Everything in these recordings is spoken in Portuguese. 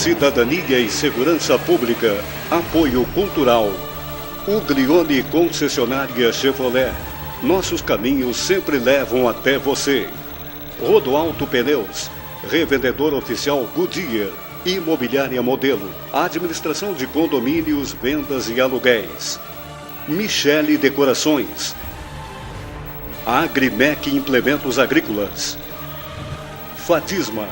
Cidadania e Segurança Pública. Apoio Cultural. Uglione Concessionária Chevrolet. Nossos caminhos sempre levam até você. Rodoalto Pneus. Revendedor oficial Goodyear. Imobiliária Modelo. Administração de condomínios, vendas e aluguéis. Michele Decorações. Agrimec Implementos Agrícolas. Fatisma.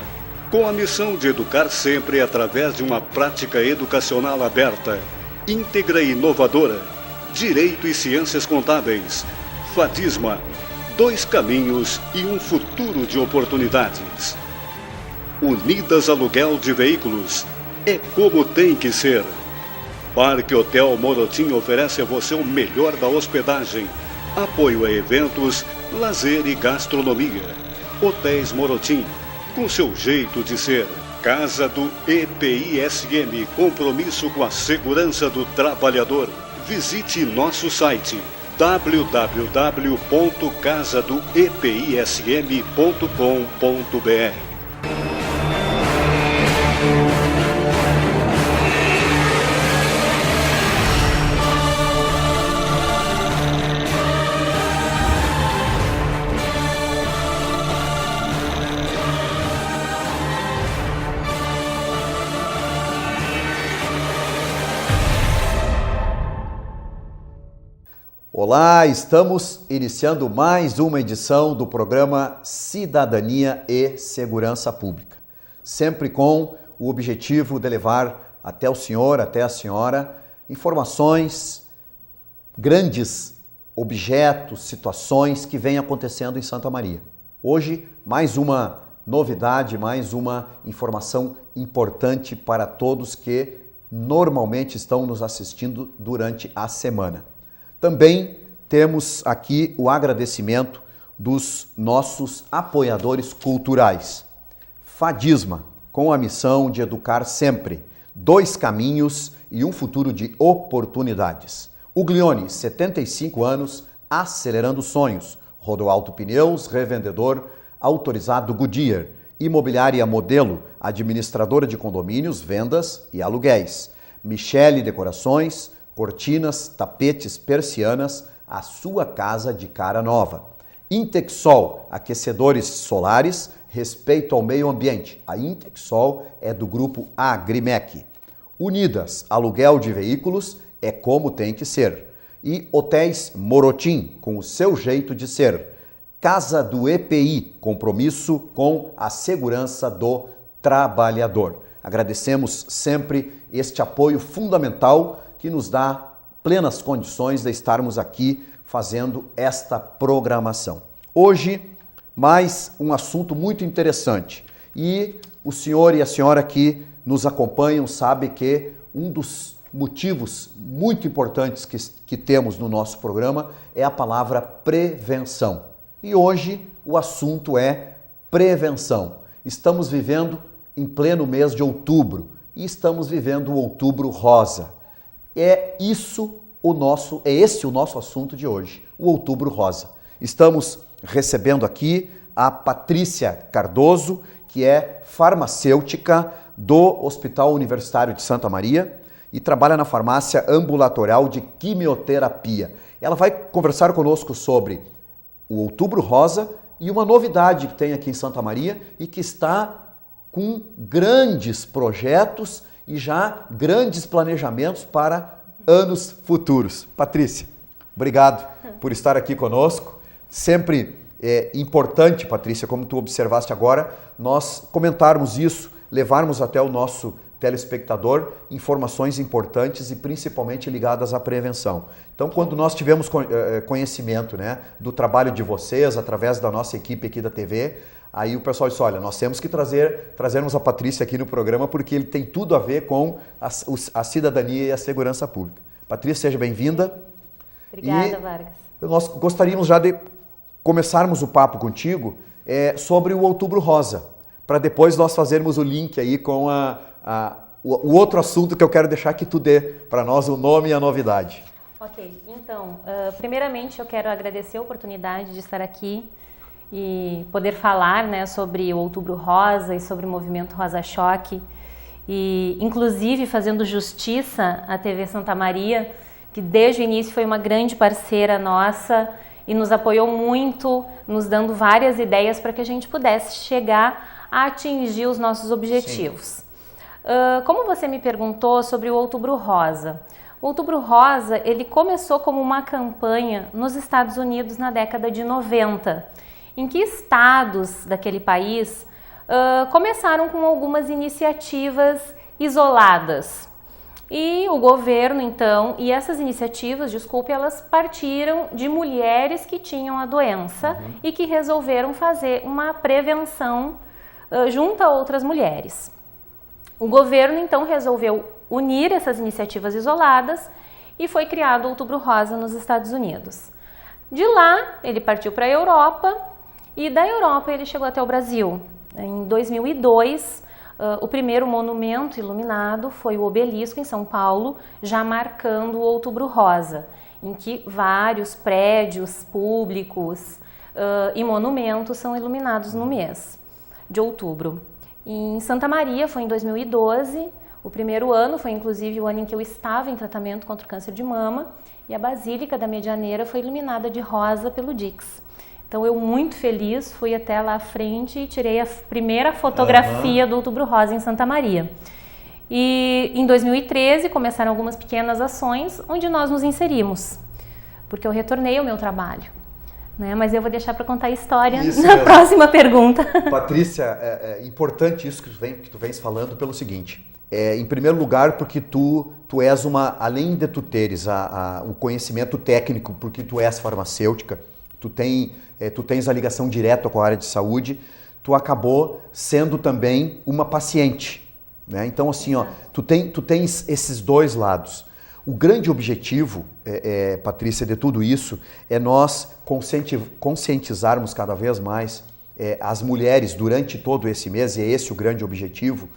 Com a missão de educar sempre através de uma prática educacional aberta, íntegra e inovadora. Direito e Ciências Contábeis. Fatisma. 2 caminhos e um futuro de oportunidades. Unidas Aluguel de Veículos. É como tem que ser. Parque Hotel Morotim oferece a você o melhor da hospedagem. Apoio a eventos, lazer e gastronomia. Hotéis Morotim, com seu jeito de ser. Casa do EPISM, compromisso com a segurança do trabalhador. Visite nosso site www.casadoepism.com.br. Olá, estamos iniciando mais uma edição do programa Cidadania e Segurança Pública. Sempre com o objetivo de levar até o senhor, até a senhora, informações, grandes objetos, situações que vêm acontecendo em Santa Maria. Hoje, mais uma novidade, mais uma informação importante para todos que normalmente estão nos assistindo durante a semana. Também temos aqui o agradecimento dos nossos apoiadores culturais. Fadisma, com a missão de educar sempre, 2 caminhos e um futuro de oportunidades. Uglione, 75 anos, acelerando sonhos. Rodoalto Pneus, revendedor autorizado Goodyear. Imobiliária Modelo, administradora de condomínios, vendas e aluguéis. Michele Decorações, cortinas, tapetes, persianas, a sua casa de cara nova. Intexol, aquecedores solares, respeito ao meio ambiente. A Intexol é do grupo Agrimec. Unidas, aluguel de veículos é como tem que ser. E Hotéis Morotim, com o seu jeito de ser. Casa do EPI, compromisso com a segurança do trabalhador. Agradecemos sempre este apoio fundamental que nos dá plenas condições de estarmos aqui fazendo esta programação. Hoje, mais um assunto muito interessante. E o senhor e a senhora que nos acompanham sabe que um dos motivos muito importantes que temos no nosso programa é a palavra prevenção. E hoje o assunto é prevenção. Estamos vivendo em pleno mês de outubro e estamos vivendo o Outubro Rosa. É esse o nosso assunto de hoje, o Outubro Rosa. Estamos recebendo aqui a Patrícia Cardoso, que é farmacêutica do Hospital Universitário de Santa Maria e trabalha na farmácia ambulatorial de quimioterapia. Ela vai conversar conosco sobre o Outubro Rosa e uma novidade que tem aqui em Santa Maria e que está com grandes projetos e já grandes planejamentos para anos futuros. Patrícia, obrigado por estar aqui conosco. Sempre é importante, Patrícia, como tu observaste agora, nós comentarmos isso, levarmos até o nosso telespectador informações importantes e principalmente ligadas à prevenção. Então, quando nós tivemos conhecimento, né, do trabalho de vocês, através da nossa equipe aqui da TV, aí o pessoal disse, olha, nós temos que trazermos a Patrícia aqui no programa porque ele tem tudo a ver com a cidadania e a segurança pública. Patrícia, seja bem-vinda. Obrigada, Vargas. Nós gostaríamos já de começarmos o papo contigo sobre o Outubro Rosa, para depois nós fazermos o link aí com o outro assunto que eu quero deixar que tu dê para nós o nome e a novidade. Ok, então, primeiramente eu quero agradecer a oportunidade de estar aqui e poder falar, né, sobre o Outubro Rosa e sobre o movimento Rosa Choque. e inclusive fazendo justiça à TV Santa Maria, que desde o início foi uma grande parceira nossa e nos apoiou muito, nos dando várias ideias para que a gente pudesse chegar a atingir os nossos objetivos. Como você me perguntou sobre o Outubro Rosa, o Outubro Rosa ele começou como uma campanha nos Estados Unidos na década de 90, em que estados daquele país começaram com algumas iniciativas isoladas. E o governo, então, e essas iniciativas, desculpe, elas partiram de mulheres que tinham a doença e que resolveram fazer uma prevenção junto a outras mulheres. O governo, então, resolveu unir essas iniciativas isoladas e foi criado o Outubro Rosa nos Estados Unidos. De lá, ele partiu para a Europa e da Europa ele chegou até o Brasil. Em 2002, o primeiro monumento iluminado foi o Obelisco, em São Paulo, já marcando o Outubro Rosa, em que vários prédios públicos e monumentos são iluminados no mês de outubro. Em Santa Maria foi em 2012, o primeiro ano foi inclusive o ano em que eu estava em tratamento contra o câncer de mama, e a Basílica da Medianeira foi iluminada de rosa pelo Dix. Então eu muito feliz fui até lá à frente e tirei a primeira fotografia do Outubro Rosa em Santa Maria. E em 2013 começaram algumas pequenas ações onde nós nos inserimos, porque eu retornei ao meu trabalho. Mas eu vou deixar para contar a história na próxima pergunta. Patrícia, é importante isso que tu vens falando pelo seguinte. Em primeiro lugar, porque tu és além de tu teres o conhecimento técnico, porque tu és farmacêutica, tu tens a ligação direta com a área de saúde, tu acabou sendo também uma paciente, né? Então assim, tu tens esses dois lados. O grande objetivo, Patrícia, de tudo isso é nós conscientizarmos cada vez mais as mulheres durante todo esse mês, e é esse o grande objetivo,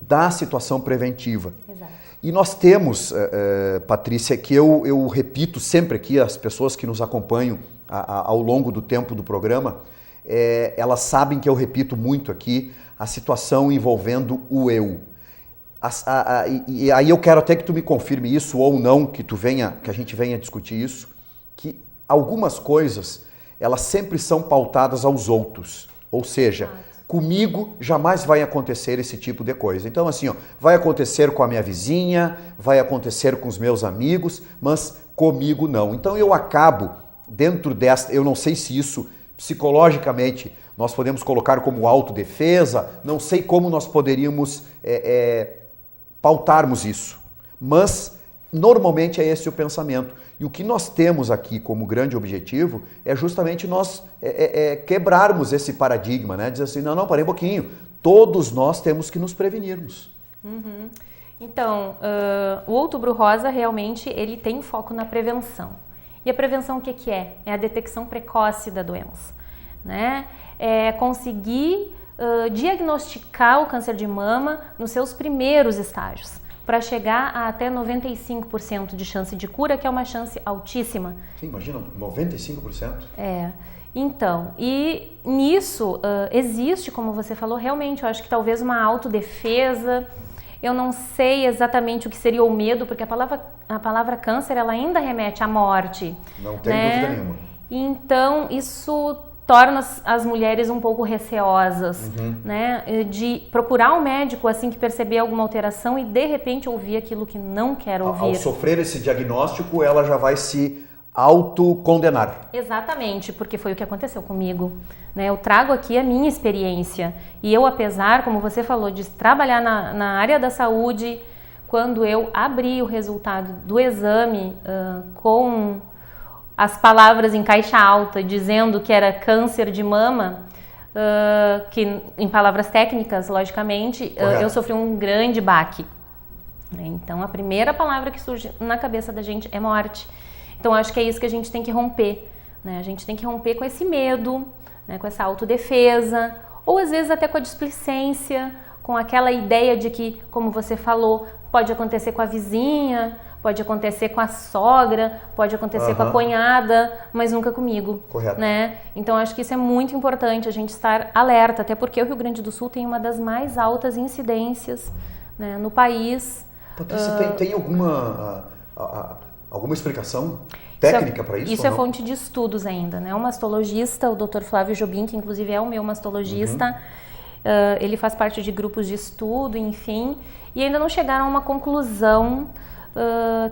da situação preventiva. Exato. E nós temos, Patrícia, que eu repito sempre aqui, as pessoas que nos acompanham ao longo do tempo do programa, elas sabem que eu repito muito aqui a situação envolvendo o eu. E aí eu quero até que tu me confirme isso ou não, que a gente venha discutir isso, que algumas coisas, elas sempre são pautadas aos outros. Ou seja, comigo jamais vai acontecer esse tipo de coisa. Então assim, vai acontecer com a minha vizinha, vai acontecer com os meus amigos, mas comigo não. Então eu acabo dentro desta, eu não sei se isso psicologicamente nós podemos colocar como autodefesa, não sei como nós poderíamos pautarmos isso, mas normalmente é esse o pensamento. E o que nós temos aqui como grande objetivo é justamente nós quebrarmos esse paradigma, né? Dizer assim, não, parei um pouquinho, todos nós temos que nos prevenirmos. Uhum. Então, o Outubro Rosa realmente ele tem foco na prevenção. E a prevenção o que é? É a detecção precoce da doença, né? É conseguir diagnosticar o câncer de mama nos seus primeiros estágios, para chegar a até 95% de chance de cura, que é uma chance altíssima. Sim, imagina, 95%? Então, e nisso existe, como você falou, realmente, eu acho que talvez uma autodefesa. Eu não sei exatamente o que seria o medo, porque a palavra câncer ela ainda remete à morte. Não tem dúvida nenhuma. Então, isso torna as mulheres um pouco receosas, né? De procurar um médico assim que perceber alguma alteração e de repente ouvir aquilo que não quer ouvir. Ao sofrer esse diagnóstico, ela já vai se autocondenar. Exatamente, porque foi o que aconteceu comigo. Eu trago aqui a minha experiência e eu, apesar, como você falou, de trabalhar na área da saúde, quando eu abri o resultado do exame com as palavras em caixa alta dizendo que era câncer de mama, que em palavras técnicas, logicamente, eu sofri um grande baque. Então a primeira palavra que surge na cabeça da gente é morte. Então acho que é isso que a gente tem que romper, né? A gente tem que romper com esse medo, né? Com essa autodefesa, ou às vezes até com a displicência, com aquela ideia de que, como você falou, pode acontecer com a vizinha, pode acontecer com a sogra, pode acontecer com a cunhada, mas nunca comigo. Correto. Né? Então acho que isso é muito importante, a gente estar alerta, até porque o Rio Grande do Sul tem uma das mais altas incidências, né, no país. Patrícia, tem alguma explicação técnica para isso? Isso é fonte de estudos ainda, né? O mastologista, o Dr. Flávio Jobim, que inclusive é o meu mastologista, ele faz parte de grupos de estudo, enfim, e ainda não chegaram a uma conclusão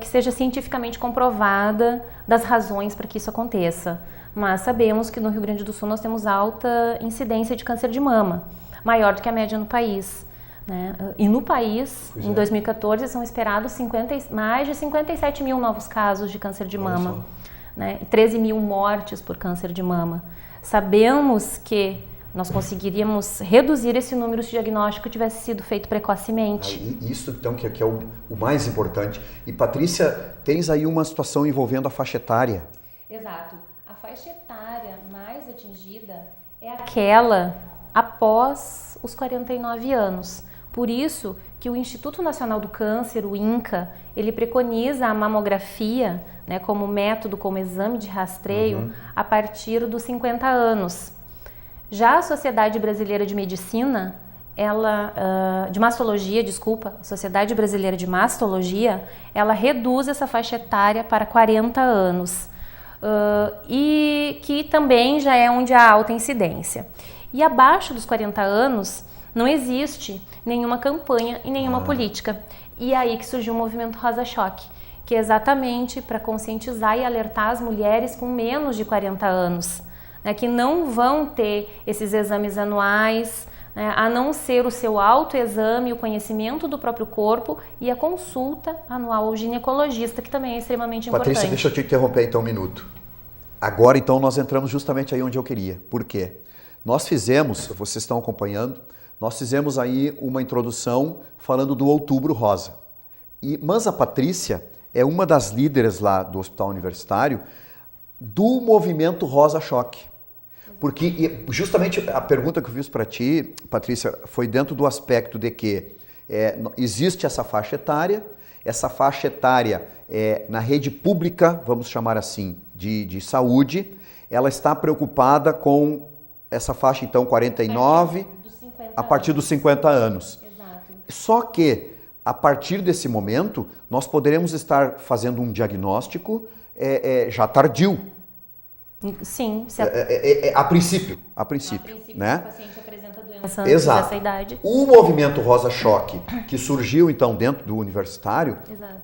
que seja cientificamente comprovada das razões para que isso aconteça. Mas sabemos que no Rio Grande do Sul nós temos alta incidência de câncer de mama, maior do que a média no país. Né? E no país, em 2014, são esperados mais de 57 mil novos casos de câncer de mama, né? E 13 mil mortes por câncer de mama. Sabemos que nós conseguiríamos reduzir esse número se o diagnóstico tivesse sido feito precocemente. Isso, então, que é o mais importante. E, Patrícia, tens aí uma situação envolvendo a faixa etária. Exato. A faixa etária mais atingida é aquela após os 49 anos. Por isso que o Instituto Nacional do Câncer, o INCA, ele preconiza a mamografia, né, como método, como exame de rastreio, a partir dos 50 anos. Já a Sociedade Brasileira de Medicina, de Mastologia, a Sociedade Brasileira de Mastologia, ela reduz essa faixa etária para 40 anos, e que também já é onde há alta incidência. E abaixo dos 40 anos, não existe nenhuma campanha e nenhuma política. E é aí que surgiu o movimento Rosa Choque, que é exatamente para conscientizar e alertar as mulheres com menos de 40 anos, né, que não vão ter esses exames anuais, né, a não ser o seu autoexame, o conhecimento do próprio corpo e a consulta anual ao ginecologista, que também é extremamente importante. Patrícia, deixa eu te interromper então um minuto. Agora então nós entramos justamente aí onde eu queria. Por quê? Nós fizemos, vocês estão acompanhando, nós fizemos aí uma introdução falando do Outubro Rosa. Mas a Patrícia é uma das líderes lá do Hospital Universitário do movimento Rosa Choque. Porque justamente a pergunta que eu fiz para ti, Patrícia, foi dentro do aspecto de que existe essa faixa etária na rede pública, vamos chamar assim, de saúde, ela está preocupada com essa faixa, então, 49, a partir dos 50 anos. Exato. Só que, a partir desse momento, nós poderemos estar fazendo um diagnóstico já tardio. Sim. A princípio, né? O paciente apresenta doença antes dessa idade. O movimento Rosa Choque, que surgiu, então, dentro do universitário,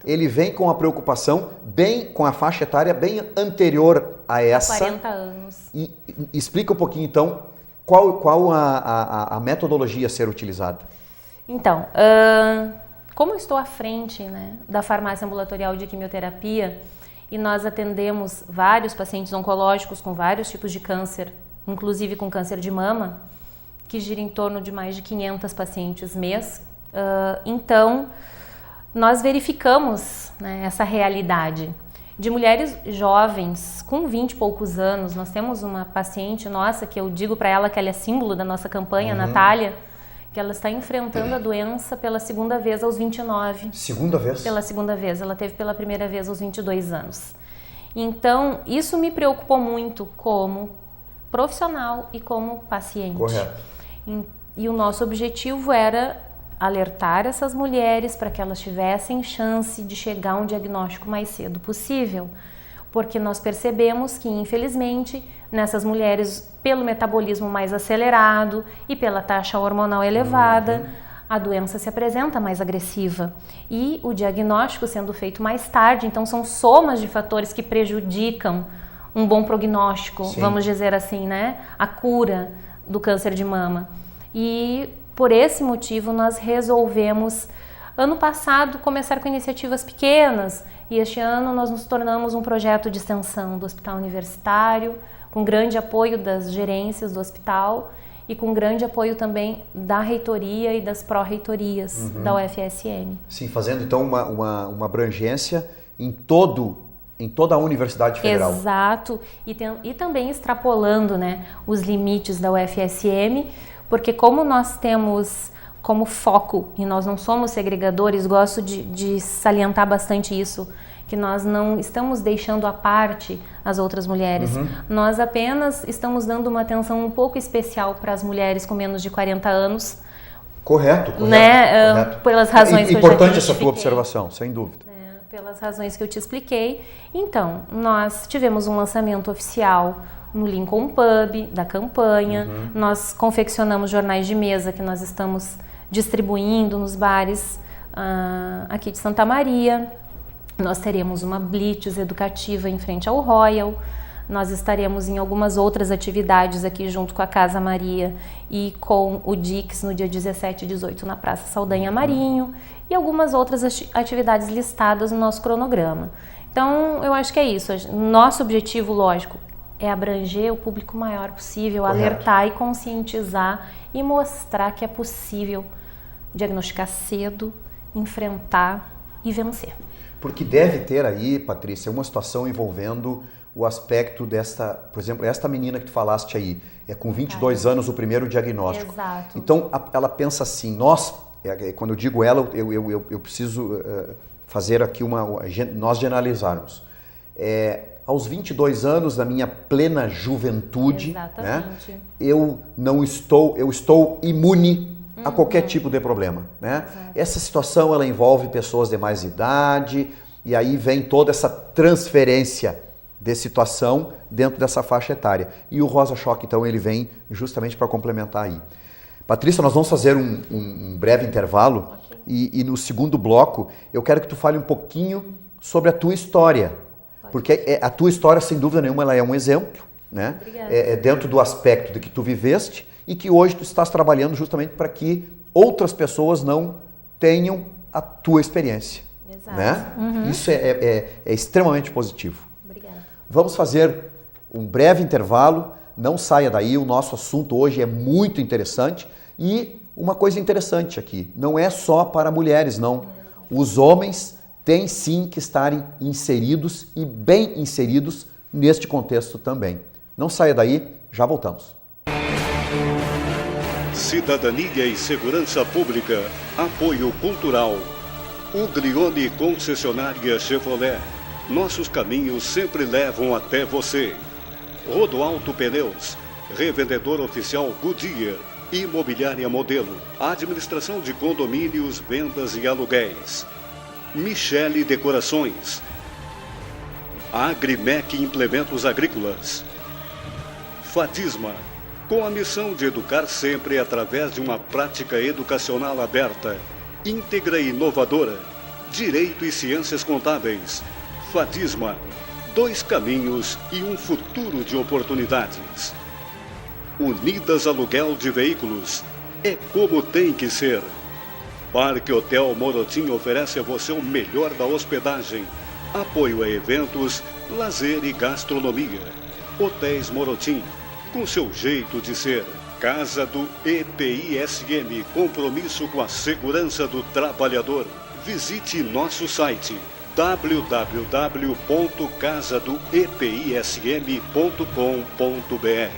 ele vem com a preocupação com a faixa etária bem anterior a essa. 40 anos. E explica um pouquinho, então, qual a metodologia a ser utilizada. Então, como eu estou à frente, né, da farmácia ambulatorial de quimioterapia, e nós atendemos vários pacientes oncológicos com vários tipos de câncer, inclusive com câncer de mama, que gira em torno de mais de 500 pacientes mês. Então, nós verificamos, né, essa realidade de mulheres jovens, com 20 e poucos anos. Nós temos uma paciente nossa, que eu digo para ela que ela é símbolo da nossa campanha, Natália, que ela está enfrentando a doença pela segunda vez aos 29. Segunda vez? Pela segunda vez. Ela teve pela primeira vez aos 22 anos. Então, isso me preocupou muito como profissional e como paciente. Correto. E o nosso objetivo era alertar essas mulheres para que elas tivessem chance de chegar a um diagnóstico mais cedo possível. Porque nós percebemos que, infelizmente, nessas mulheres, pelo metabolismo mais acelerado e pela taxa hormonal elevada, a doença se apresenta mais agressiva. E o diagnóstico sendo feito mais tarde, então são somas de fatores que prejudicam um bom prognóstico, vamos dizer assim, né? A cura do câncer de mama. E por esse motivo nós resolvemos, ano passado, começar com iniciativas pequenas. E este ano nós nos tornamos um projeto de extensão do Hospital Universitário, com grande apoio das gerências do hospital e com grande apoio também da reitoria e das pró-reitorias da UFSM. Sim, fazendo então uma abrangência em toda a Universidade Federal. Exato, e também extrapolando, né, os limites da UFSM, porque como nós temos como foco, e nós não somos segregadores, gosto de salientar bastante isso, que nós não estamos deixando à parte as outras mulheres. Nós apenas estamos dando uma atenção um pouco especial para as mulheres com menos de 40 anos. Correto. Correto. Pelas razões que eu já Importante essa tua observação, sem dúvida. Pelas razões que eu te expliquei. Então, nós tivemos um lançamento oficial no Lincoln Pub, da campanha. Nós confeccionamos jornais de mesa que nós estamos distribuindo nos bares aqui de Santa Maria. Nós teremos uma blitz educativa em frente ao Royal. Nós estaremos em algumas outras atividades aqui junto com a Casa Maria e com o Dix no dia 17 e 18 na Praça Saldanha Marinho e algumas outras atividades listadas no nosso cronograma. Então, eu acho que é isso. Nosso objetivo, lógico, é abranger o público maior possível, alertar e conscientizar e mostrar que é possível diagnosticar cedo, enfrentar e vencer. Porque deve ter aí, Patrícia, uma situação envolvendo o aspecto desta, por exemplo, esta menina que tu falaste aí, é com 22 anos o primeiro diagnóstico. Exato. Então, ela pensa assim, quando eu digo ela, eu preciso fazer aqui nós generalizarmos. Aos 22 anos da minha plena juventude, né, eu estou imune a qualquer tipo de problema, né? Essa situação ela envolve pessoas de mais idade e aí vem toda essa transferência de situação dentro dessa faixa etária. E o Rosa Choque, então, ele vem justamente para complementar aí. Patrícia, nós vamos fazer um breve intervalo e no segundo bloco eu quero que tu fale um pouquinho sobre a tua história, porque a tua história, sem dúvida nenhuma, ela é um exemplo, né? Dentro do aspecto de que tu viveste e que hoje tu estás trabalhando justamente para que outras pessoas não tenham a tua experiência. Exato. Né? Isso é extremamente positivo. Obrigada. Vamos fazer um breve intervalo, não saia daí, o nosso assunto hoje é muito interessante e uma coisa interessante aqui, não é só para mulheres, não. Os homens têm sim que estarem inseridos e bem inseridos neste contexto também. Não saia daí, já voltamos. Cidadania e Segurança Pública. Apoio Cultural. Uglione Concessionária Chevrolet. Nossos caminhos sempre levam até você. Rodoalto Pneus. Revendedor oficial Goodyear. Imobiliária Modelo. Administração de condomínios, vendas e aluguéis. Michele Decorações. Agrimec Implementos Agrícolas. Fatisma. Com a missão de educar sempre através de uma prática educacional aberta, íntegra e inovadora, Direito e Ciências Contábeis. Fatisma, 2 caminhos e um futuro de oportunidades. Unidas Aluguel de Veículos, é como tem que ser. Parque Hotel Morotim oferece a você o melhor da hospedagem, apoio a eventos, lazer e gastronomia. Hotéis Morotim, com seu jeito de ser. Casa do EPISM, compromisso com a segurança do trabalhador. Visite nosso site www.casadoepism.com.br.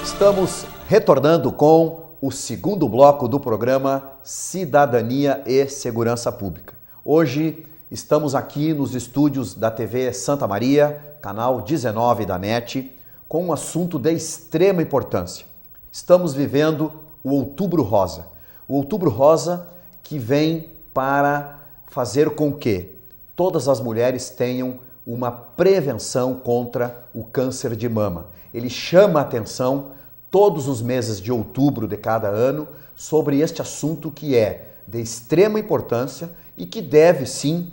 Estamos retornando com o segundo bloco do programa Cidadania e Segurança Pública. Hoje estamos aqui nos estúdios da TV Santa Maria, canal 19 da NET, com um assunto de extrema importância. Estamos vivendo o Outubro Rosa. O Outubro Rosa que vem para fazer com que todas as mulheres tenham uma prevenção contra o câncer de mama. Ele chama a atenção todos os meses de outubro de cada ano sobre este assunto que é de extrema importância e que deve sim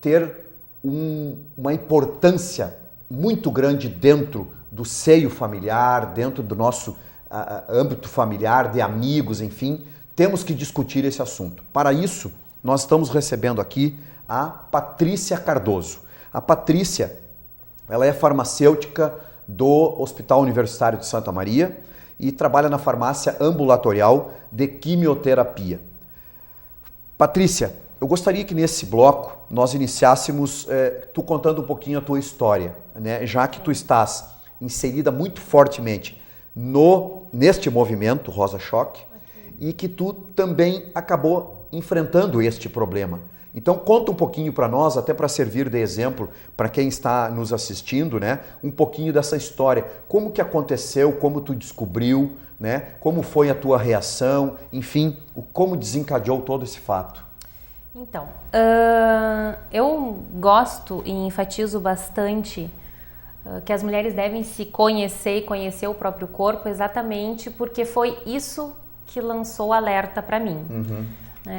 ter uma importância muito grande dentro do seio familiar, dentro do nosso âmbito familiar, de amigos, enfim, temos que discutir esse assunto. Para isso, nós estamos recebendo aqui a Patrícia Cardoso. A Patrícia, ela é farmacêutica do Hospital Universitário de Santa Maria e trabalha na farmácia ambulatorial de quimioterapia. Patrícia, eu gostaria que nesse bloco nós iniciássemos tu contando um pouquinho a tua história, né? Já que tu estás inserida muito fortemente neste movimento Rosa Choque e que tu também acabou enfrentando este problema. Então conta um pouquinho para nós, até para servir de exemplo para quem está nos assistindo, né? Um pouquinho dessa história. Como que aconteceu, como tu descobriu, né? Como foi a tua reação, enfim, como desencadeou todo esse fato. Então, eu gosto e enfatizo bastante que as mulheres devem se conhecer e conhecer o próprio corpo exatamente porque foi isso que lançou alerta para mim.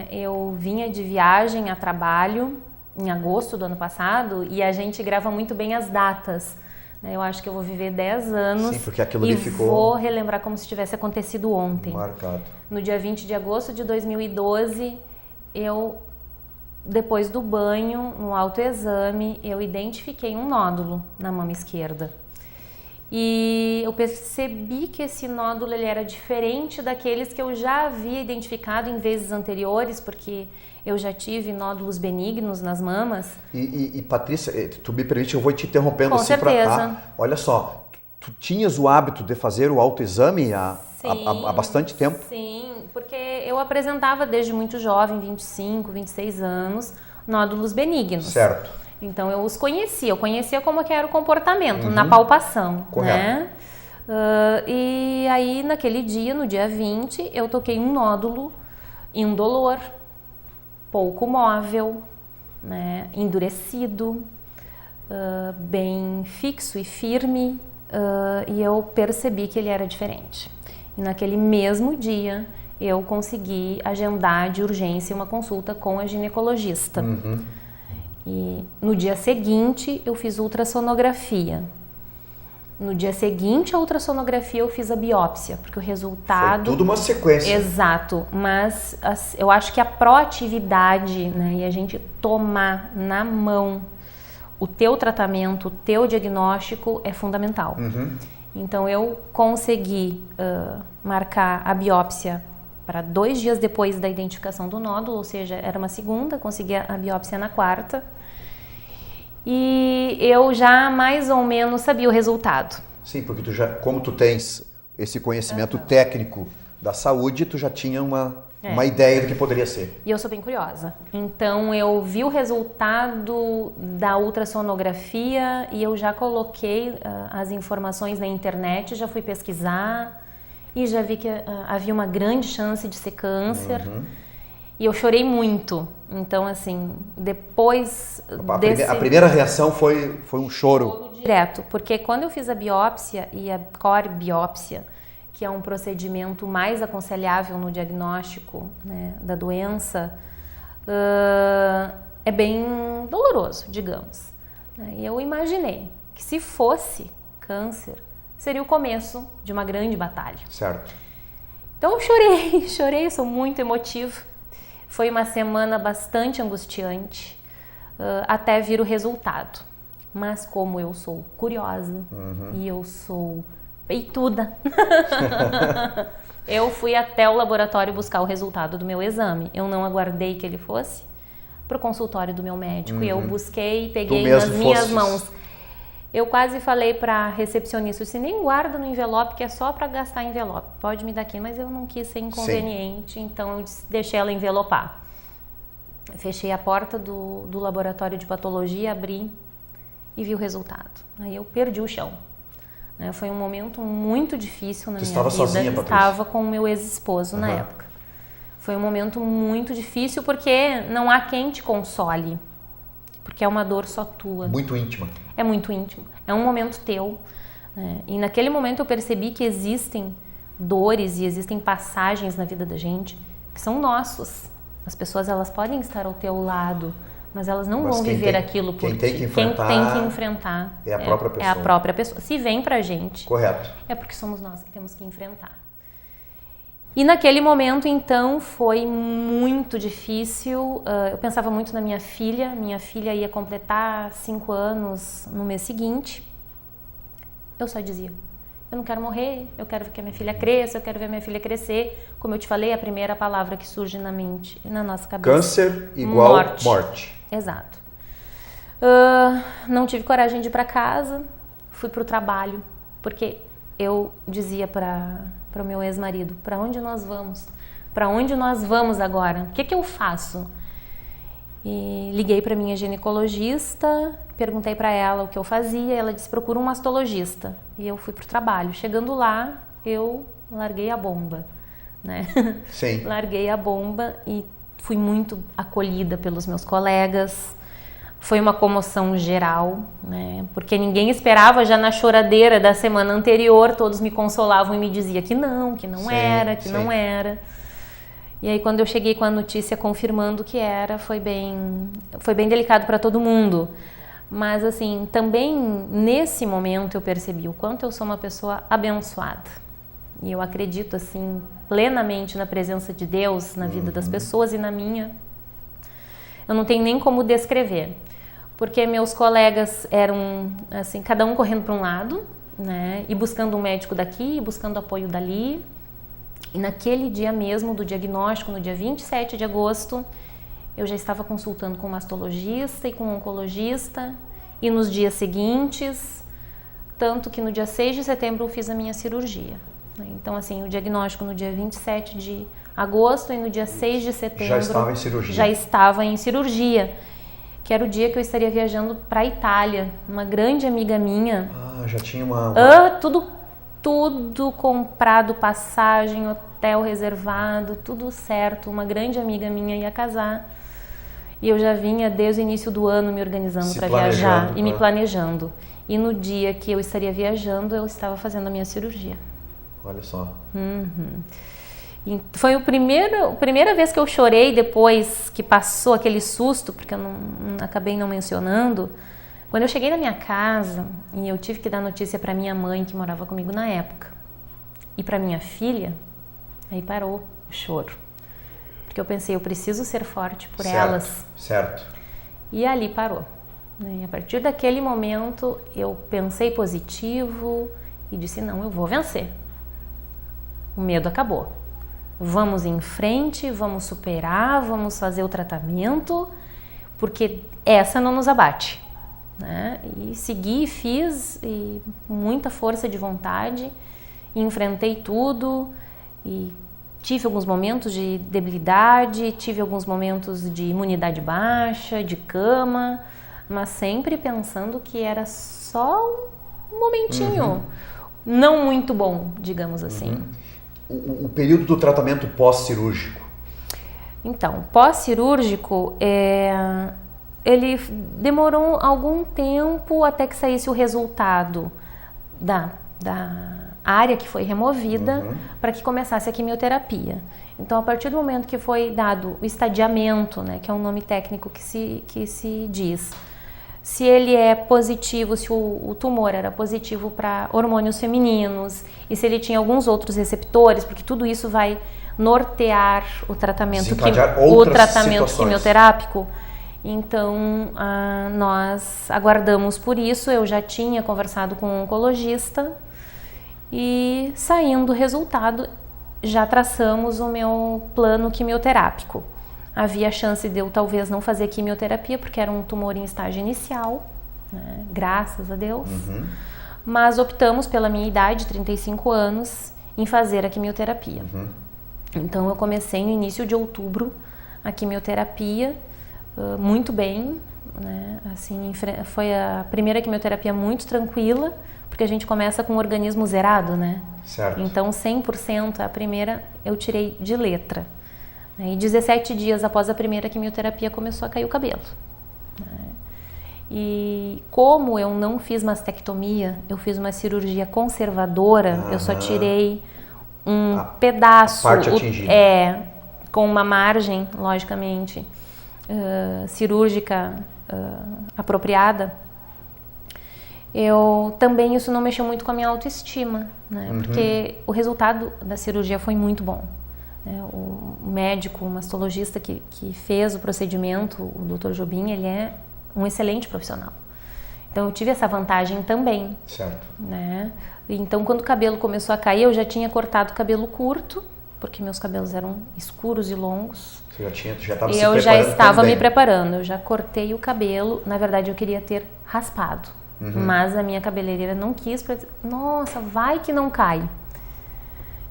Eu vinha de viagem a trabalho em agosto do ano passado e a gente grava muito bem as datas. Eu acho que eu vou viver 10 anos. Sim, porque aquilo ali ficou... vou relembrar como se tivesse acontecido ontem. Marcado. No dia 20 de agosto de 2012, depois do banho, no autoexame, eu identifiquei um nódulo na mama esquerda. E eu percebi que esse nódulo ele era diferente daqueles que eu já havia identificado em vezes anteriores, porque eu já tive nódulos benignos nas mamas. E Patrícia, tu me permite, eu vou te interrompendo Com assim certeza. Olha só, tu tinhas o hábito de fazer o autoexame há bastante tempo? Sim, porque eu apresentava desde muito jovem, 25, 26 anos, nódulos benignos. Certo. Então eu os conhecia, eu conhecia como que era o comportamento, na palpação. Correto. Né? E aí naquele dia, no dia 20, eu toquei um nódulo indolor, pouco móvel, né? Endurecido, bem fixo e firme, e eu percebi que ele era diferente. E naquele mesmo dia eu consegui agendar de urgência uma consulta com a ginecologista. E no dia seguinte eu fiz ultrassonografia. No dia seguinte à ultrassonografia eu fiz a biópsia, porque o resultado... Foi tudo uma sequência. Exato, mas eu acho que a proatividade, né, e a gente tomar na mão o teu tratamento, o teu diagnóstico é fundamental. Então eu consegui marcar a biópsia para 2 dias depois da identificação do nódulo, ou seja, era uma segunda, consegui a biópsia na quarta. E eu já mais ou menos sabia o resultado. Sim, porque como tu tens esse conhecimento técnico da saúde, tu já tinha uma ideia do que poderia ser. E eu sou bem curiosa. Então eu vi o resultado da ultrassonografia e eu já coloquei as informações na internet, já fui pesquisar. E já vi que havia uma grande chance de ser câncer. E eu chorei muito. Então, assim, depois A primeira reação foi um choro. Direto, porque quando eu fiz a biópsia e a core biópsia, que é um procedimento mais aconselhável no diagnóstico, né, da doença, é bem doloroso, digamos. E eu imaginei que se fosse câncer, seria o começo de uma grande batalha. Certo. Então eu chorei, sou muito emotiva. Foi uma semana bastante angustiante, até vir o resultado. Mas como eu sou curiosa e eu sou peituda, eu fui até o laboratório buscar o resultado do meu exame. Eu não aguardei que ele fosse para o consultório do meu médico. E eu busquei, peguei nas minhas mãos. Eu quase falei para a recepcionista, se nem guarda no envelope, que é só para gastar envelope. Pode me dar aqui, mas eu não quis ser inconveniente, então eu deixei ela envelopar. Fechei a porta do laboratório de patologia, abri e vi o resultado. Aí eu perdi o chão. Foi um momento muito difícil na minha vida. Tu estava sozinha, Patrícia? Estava com o meu ex-esposo na época. Foi um momento muito difícil porque não há quem te console. Porque é uma dor só tua. Muito íntima. É muito íntimo. É um momento teu. Né? E naquele momento eu percebi que existem dores e existem passagens na vida da gente que são nossos. As pessoas, elas podem estar ao teu lado, mas elas não vão viver aquilo por ti. Quem tem que enfrentar é a própria pessoa. É a própria pessoa. Se vem pra gente, correto, é porque somos nós que temos que enfrentar. E naquele momento, então, foi muito difícil. Eu pensava muito na minha filha. Minha filha ia completar 5 anos no mês seguinte. Eu só dizia, eu não quero morrer, eu quero que a minha filha cresça, eu quero ver a minha filha crescer. Como eu te falei, a primeira palavra que surge na mente e na nossa cabeça. Câncer igual morte. Exato. Não tive coragem de ir para casa, fui para o trabalho. Porque eu dizia para o meu ex-marido, para onde nós vamos? Para onde nós vamos agora? O que eu faço? E liguei para minha ginecologista, perguntei para ela o que eu fazia, ela disse, procura um mastologista. E eu fui pro trabalho. Chegando lá, eu larguei a bomba, né? Sim. Larguei a bomba e fui muito acolhida pelos meus colegas. Foi uma comoção geral, né? Porque ninguém esperava, já na choradeira da semana anterior, todos me consolavam e me diziam que não era, que não era. E aí quando eu cheguei com a notícia confirmando que era, foi bem delicado para todo mundo. Mas assim, também nesse momento eu percebi o quanto eu sou uma pessoa abençoada. E eu acredito assim plenamente na presença de Deus na vida das pessoas e na minha. Eu não tenho nem como descrever. Porque meus colegas eram assim, cada um correndo para um lado, né? E buscando um médico daqui, buscando apoio dali. E naquele dia mesmo do diagnóstico, no dia 27 de agosto, eu já estava consultando com um mastologista e com um oncologista. E nos dias seguintes, tanto que no dia 6 de setembro eu fiz a minha cirurgia. Então, assim, o diagnóstico no dia 27 de agosto e no dia 6 de setembro... Já estava em cirurgia. Já estava em cirurgia, que era o dia que eu estaria viajando para a Itália. Uma grande amiga minha... Ah, já tinha uma... Tudo comprado, passagem, hotel reservado, tudo certo. Uma grande amiga minha ia casar. E eu já vinha desde o início do ano me organizando para viajar e me planejando. E no dia que eu estaria viajando, eu estava fazendo a minha cirurgia. Olha só. E foi a primeira vez que eu chorei depois que passou aquele susto, porque eu acabei não mencionando. Quando eu cheguei na minha casa e eu tive que dar notícia para minha mãe, que morava comigo na época, e para minha filha, aí parou o choro. Porque eu pensei, eu preciso ser forte por elas. Certo. E ali parou. E a partir daquele momento, eu pensei positivo e disse, não, eu vou vencer. O medo acabou. Vamos em frente, vamos superar, vamos fazer o tratamento, porque essa não nos abate. Né? E segui, fiz, e muita força de vontade, e enfrentei tudo, e tive alguns momentos de debilidade, tive alguns momentos de imunidade baixa, de cama, mas sempre pensando que era só um momentinho, não muito bom, digamos assim. O período do tratamento pós-cirúrgico? Então, pós-cirúrgico, ele demorou algum tempo até que saísse o resultado da área que foi removida para que começasse a quimioterapia. Então, a partir do momento que foi dado o estadiamento, né, que é um nome técnico que se diz, se ele é positivo, se o tumor era positivo para hormônios femininos e se ele tinha alguns outros receptores, porque tudo isso vai nortear o tratamento, quimioterápico. Então, nós aguardamos por isso. Eu já tinha conversado com um oncologista e, saindo o resultado, já traçamos o meu plano quimioterápico. Havia chance de eu talvez não fazer quimioterapia, porque era um tumor em estágio inicial, né? Graças a Deus. Mas optamos pela minha idade, 35 anos, em fazer a quimioterapia. Então, eu comecei no início de outubro a quimioterapia, muito bem, né? Assim, foi a primeira quimioterapia muito tranquila, porque a gente começa com o organismo zerado, né? Certo. Então, 100% a primeira eu tirei de letra. E 17 dias após a primeira quimioterapia começou a cair o cabelo. E como eu não fiz mastectomia, eu fiz uma cirurgia conservadora, eu só tirei um pedaço, parte atingida. Com uma margem, logicamente, cirúrgica apropriada. Também isso não mexeu muito com a minha autoestima, né? Porque o resultado da cirurgia foi muito bom. O médico, o mastologista que fez o procedimento, o Dr. Jobim, ele é um excelente profissional. Então eu tive essa vantagem também. Certo. Né? Então quando o cabelo começou a cair, eu já tinha cortado o cabelo curto, porque meus cabelos eram escuros e longos. Você já estava se preparando? Eu já estava me preparando, eu já cortei o cabelo. Na verdade eu queria ter raspado, Mas a minha cabeleireira não quis, pra dizer, nossa, vai que não cai.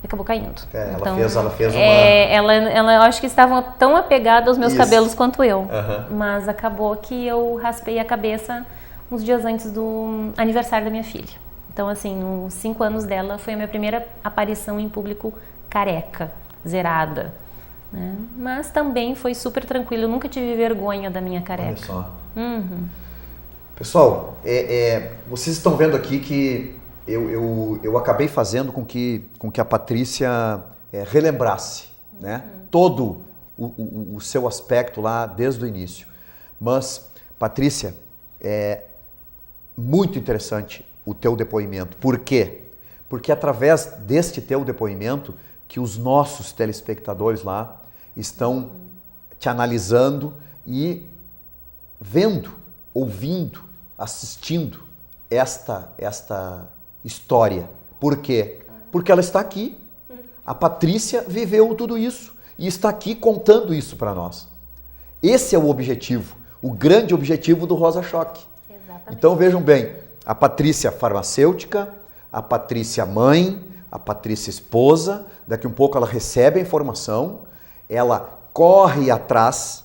E acabou caindo. Então, ela fez uma... Ela, eu acho que estavam tão apegadas aos meus cabelos quanto eu. Uhum. Mas acabou que eu raspei a cabeça uns dias antes do aniversário da minha filha. Então, assim, nos 5 anos dela, foi a minha primeira aparição em público careca, zerada. Né? Mas também foi super tranquilo, eu nunca tive vergonha da minha careca. Olha só. Uhum. Pessoal, vocês estão vendo aqui que eu acabei fazendo com que a Patrícia relembrasse, né? Todo o seu aspecto lá desde o início. Mas, Patrícia, é muito interessante o teu depoimento. Por quê? Porque através deste teu depoimento que os nossos telespectadores lá estão te analisando e vendo, ouvindo, assistindo esta história. Por quê? Porque ela está aqui. A Patrícia viveu tudo isso e está aqui contando isso para nós. Esse é o objetivo, o grande objetivo do Rosa Choque. Exatamente. Então vejam bem, a Patrícia farmacêutica, a Patrícia mãe, a Patrícia esposa, daqui um pouco ela recebe a informação, ela corre atrás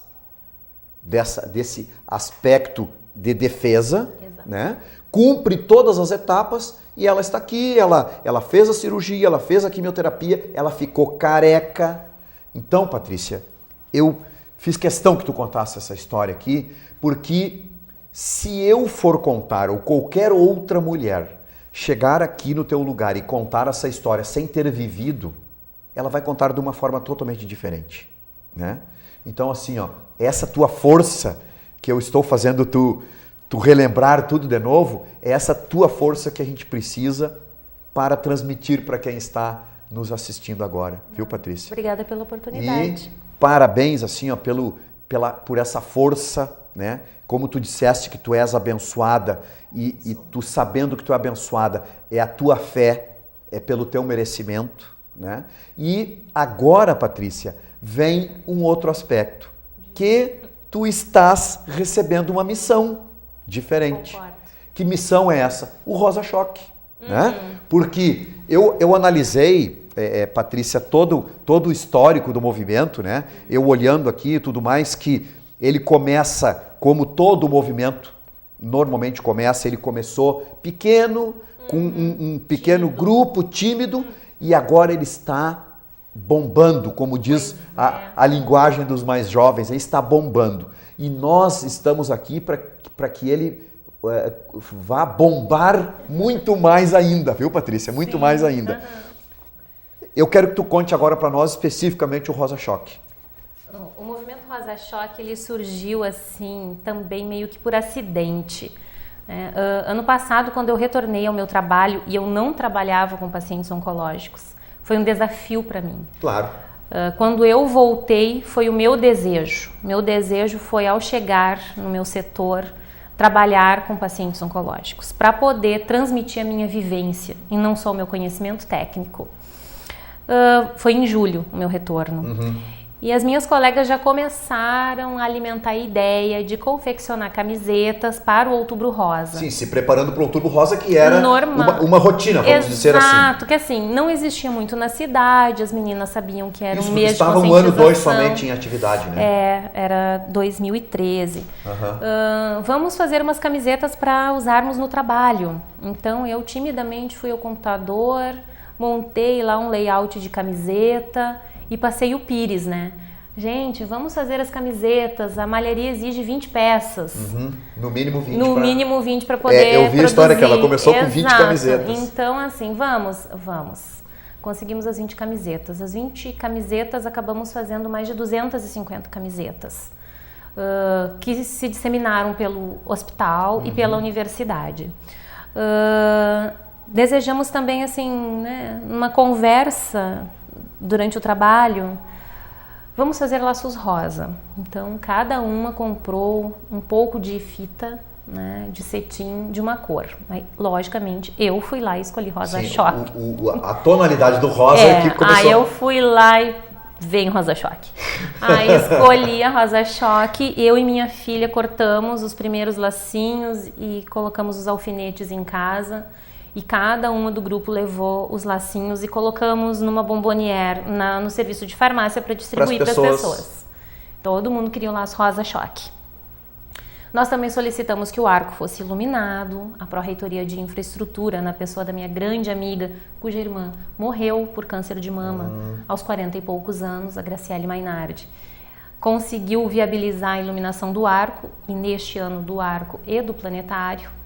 desse aspecto de defesa, né? Cumpre todas as etapas e ela está aqui, ela fez a cirurgia, ela fez a quimioterapia, ela ficou careca. Então, Patrícia, eu fiz questão que tu contasse essa história aqui, porque se eu for contar, ou qualquer outra mulher chegar aqui no teu lugar e contar essa história sem ter vivido, ela vai contar de uma forma totalmente diferente, né? Então, assim, ó, essa tua força que eu estou fazendo tu relembrar tudo de novo, é essa tua força que a gente precisa para transmitir para quem está nos assistindo agora, viu, Patrícia? Obrigada pela oportunidade. E parabéns, assim, ó, por essa força, né? Como tu disseste que tu és abençoada e tu sabendo que tu é abençoada, é a tua fé, é pelo teu merecimento, né? E agora, Patrícia, vem um outro aspecto, que tu estás recebendo uma missão diferente. Concordo. Que missão é essa? O Rosa Choque, né? Porque eu analisei, Patrícia, todo o histórico do movimento, né? Eu olhando aqui e tudo mais, que ele começa, como todo movimento normalmente começa, ele começou pequeno, com um pequeno grupo, tímido, e agora ele está bombando, como diz a linguagem dos mais jovens, ele está bombando. E nós estamos aqui para que ele vá bombar muito mais ainda, viu, Patrícia? Muito mais ainda. Eu quero que tu conte agora para nós especificamente o Rosa Choque. O movimento Rosa Choque, ele surgiu assim, também meio que por acidente. Ano passado, quando eu retornei ao meu trabalho e eu não trabalhava com pacientes oncológicos, foi um desafio para mim. Claro. Quando eu voltei, foi o meu desejo. Meu desejo foi, ao chegar no meu setor, trabalhar com pacientes oncológicos, para poder transmitir a minha vivência e não só o meu conhecimento técnico. Foi em julho o meu retorno. E as minhas colegas já começaram a alimentar a ideia de confeccionar camisetas para o Outubro Rosa. Sim, se preparando para o Outubro Rosa, que era uma rotina, vamos dizer assim. Exato, que assim, não existia muito na cidade, as meninas sabiam que era um mês de conscientização. Estava um ano, 2 somente em atividade, né? Era 2013. Vamos fazer umas camisetas para usarmos no trabalho. Então, eu timidamente fui ao computador, montei lá um layout de camiseta e passei o pires, né? Gente, vamos fazer as camisetas, a malharia exige 20 peças. No mínimo 20. No mínimo 20 para poder eu vi a história que ela começou com 20 camisetas. Então, assim, vamos. Conseguimos as 20 camisetas. As 20 camisetas, acabamos fazendo mais de 250 camisetas, que se disseminaram pelo hospital e pela universidade. Desejamos também, assim, né, uma conversa durante o trabalho, vamos fazer laços rosa. Então, cada uma comprou um pouco de fita, né, de cetim de uma cor. Aí, logicamente, eu fui lá e escolhi Rosa Choque. A tonalidade do rosa é que começou. Aí eu fui lá e vem rosa-choque. Aí escolhi a rosa-choque, eu e minha filha cortamos os primeiros lacinhos e colocamos os alfinetes em casa. E cada uma do grupo levou os lacinhos e colocamos numa bombonière no serviço de farmácia para distribuir para as pessoas. Todo mundo queria o laço rosa-choque. Nós também solicitamos que o arco fosse iluminado. A Pró-Reitoria de Infraestrutura, na pessoa da minha grande amiga, cuja irmã morreu por câncer de mama aos 40 e poucos anos, a Graciele Mainardi, conseguiu viabilizar a iluminação do arco, e neste ano do arco e do planetário.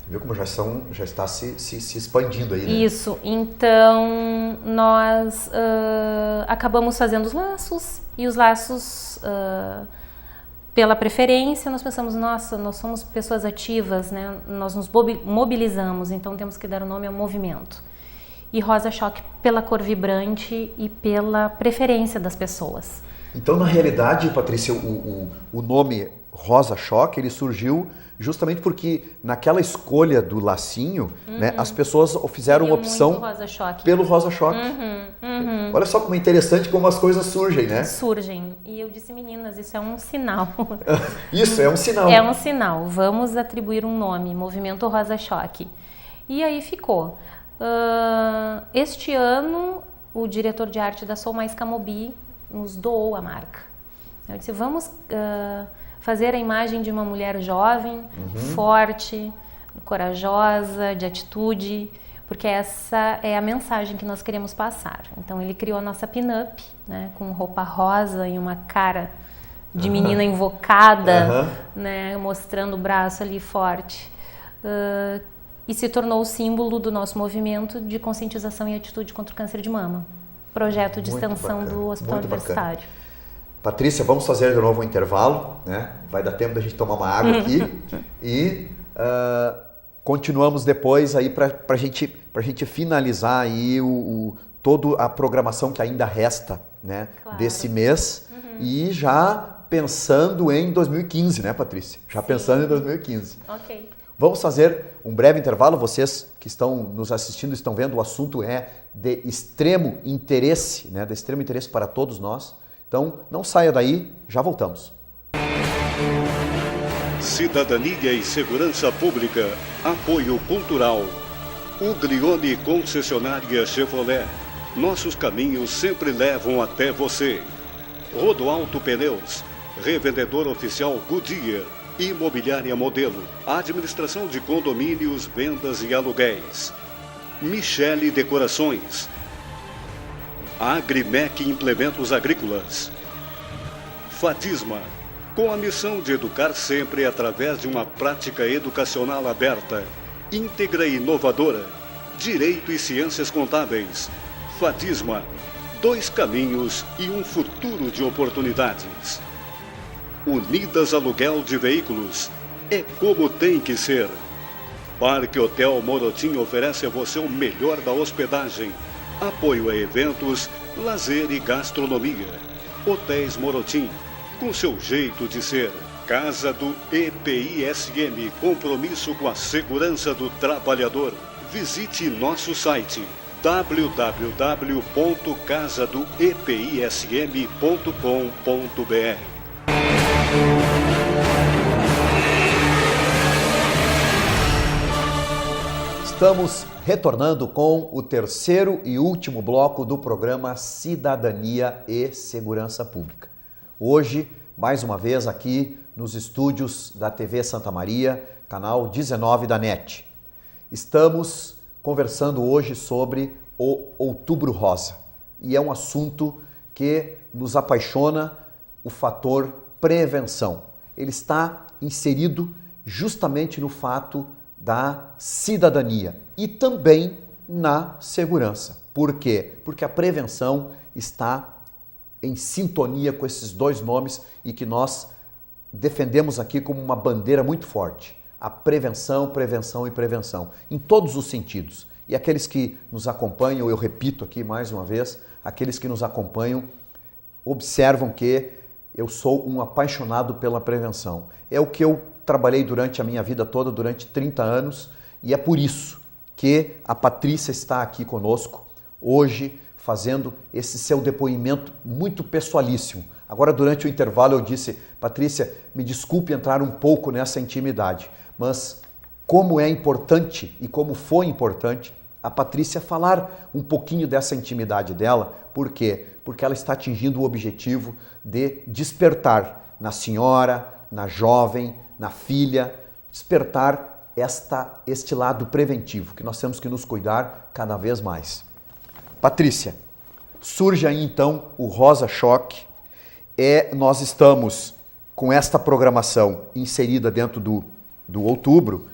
Viu como já está se expandindo aí, né? Isso, então nós acabamos fazendo os laços, e os laços, pela preferência, nós pensamos, nossa, nós somos pessoas ativas, né? Nós nos mobilizamos, então temos que dar o nome ao movimento. E rosa-choque pela cor vibrante e pela preferência das pessoas. Então, na realidade, Patrícia, o nome rosa-choque, ele surgiu justamente porque naquela escolha do lacinho, né, as pessoas fizeram uma opção pelo rosa-choque. Olha só como é interessante como as coisas surgem, né? Surgem. E eu disse, meninas, isso é um sinal. Isso, é um sinal. É um sinal. Vamos atribuir um nome, Movimento Rosa-Choque. E aí ficou. Este ano, o diretor de arte da Sou Mais Camobi nos doou a marca. Eu disse, vamos fazer a imagem de uma mulher jovem, forte, corajosa, de atitude, porque essa é a mensagem que nós queremos passar. Então ele criou a nossa pin-up, né, com roupa rosa e uma cara de menina invocada, né, mostrando o braço ali forte. E se tornou o símbolo do nosso movimento de conscientização e atitude contra o câncer de mama. Projeto de extensão do Hospital Universitário. Patrícia, vamos fazer de novo um intervalo, né? Vai dar tempo da gente tomar uma água aqui e continuamos depois aí para a gente finalizar aí toda a programação que ainda resta, né, desse mês e já pensando em 2015, né, Patrícia? Já pensando em 2015. Ok. Vamos fazer um breve intervalo. Vocês que estão nos assistindo estão vendo, o assunto é de extremo interesse, né, de extremo interesse para todos nós. Então, não saia daí, já voltamos. Cidadania e Segurança Pública, apoio cultural. Uglione Concessionária Chevrolet. Nossos caminhos sempre levam até você. Rodoalto Pneus, revendedor oficial Goodyear. Imobiliária Modelo, administração de condomínios, vendas e aluguéis. Michele Decorações. Agrimec Implementos Agrícolas. Fatisma, com a missão de educar sempre através de uma prática educacional aberta, íntegra e inovadora. Direito e Ciências Contábeis. Fatisma, 2 caminhos e um futuro de oportunidades. Unidas Aluguel de Veículos, é como tem que ser. Parque Hotel Morotim oferece a você o melhor da hospedagem, apoio a eventos, lazer e gastronomia. Hotéis Morotim, com seu jeito de ser. Casa do EPISM, compromisso com a segurança do trabalhador. Visite nosso site www.casadoepism.com.br. Estamos retornando com o terceiro e último bloco do programa Cidadania e Segurança Pública. Hoje, mais uma vez aqui nos estúdios da TV Santa Maria, canal 19 da NET. Estamos conversando hoje sobre o Outubro Rosa. E é um assunto que nos apaixona, o fator prevenção. Ele está inserido justamente no fato da cidadania e também na segurança. Por quê? Porque a prevenção está em sintonia com esses 2 nomes e que nós defendemos aqui como uma bandeira muito forte. A prevenção, prevenção e prevenção, em todos os sentidos. E aqueles que nos acompanham, eu repito aqui mais uma vez, aqueles que nos acompanham observam que eu sou um apaixonado pela prevenção. É o que eu trabalhei durante a minha vida toda, durante 30 anos, e é por isso que a Patrícia está aqui conosco hoje, fazendo esse seu depoimento muito pessoalíssimo. Agora, durante o intervalo, eu disse, Patrícia, me desculpe entrar um pouco nessa intimidade, mas como é importante e como foi importante a Patrícia falar um pouquinho dessa intimidade dela. Por quê? Porque ela está atingindo o objetivo de despertar na senhora, na jovem, na filha, despertar este lado preventivo, que nós temos que nos cuidar cada vez mais. Patrícia, surge aí então o Rosa Choque. Nós estamos com esta programação inserida dentro do outubro,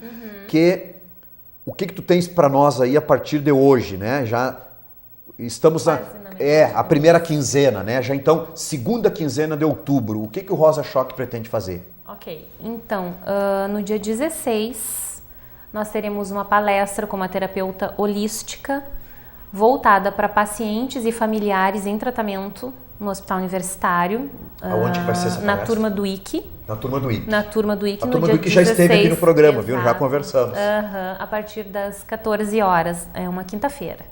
o que tu tens para nós aí a partir de hoje, né? Já estamos a primeira quinzena, né? Já então, segunda quinzena de outubro. O que o Rosa Choque pretende fazer? Ok, então, no dia 16, nós teremos uma palestra com uma terapeuta holística voltada para pacientes e familiares em tratamento no Hospital Universitário. Aonde vai ser essa palestra? Na turma do IC. Na turma do IC. Na turma do IC, a no turma dia do IC 16, já esteve aqui no programa, exato. Viu? Já conversamos. A partir das 14 horas, é uma quinta-feira.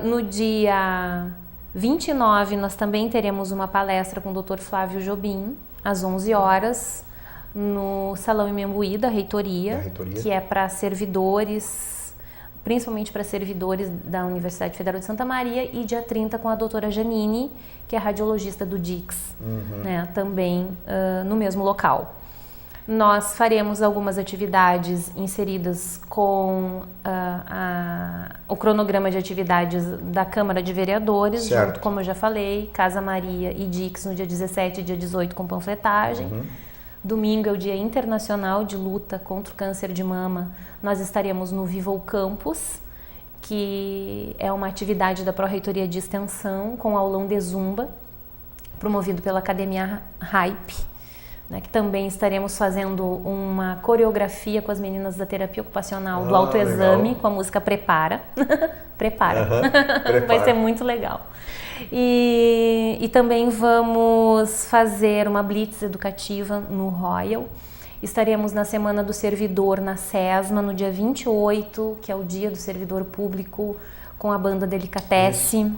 No dia 29, nós também teremos uma palestra com o Dr. Flávio Jobim, às 11 horas, no Salão Imembuí da Reitoria, que é para servidores, principalmente para servidores da Universidade Federal de Santa Maria, e dia 30 com a doutora Janine, que é radiologista do DICS, né, também no mesmo local. Nós faremos algumas atividades inseridas com o cronograma de atividades da Câmara de Vereadores, certo. Junto, como eu já falei, Casa Maria e DICS no dia 17 e dia 18 com panfletagem. Domingo é o Dia Internacional de Luta contra o Câncer de Mama. Nós estaremos no Viva o Campus, que é uma atividade da Pró-Reitoria de Extensão com aulão de Zumba, promovido pela Academia Hype, né, que também estaremos fazendo uma coreografia com as meninas da terapia ocupacional do autoexame, legal. Com a música Prepara. Prepara. Vai ser muito legal. E também vamos fazer uma blitz educativa no Royal. Estaremos na Semana do Servidor na SESMA, no dia 28, que é o Dia do Servidor Público, com a banda Delicatesse.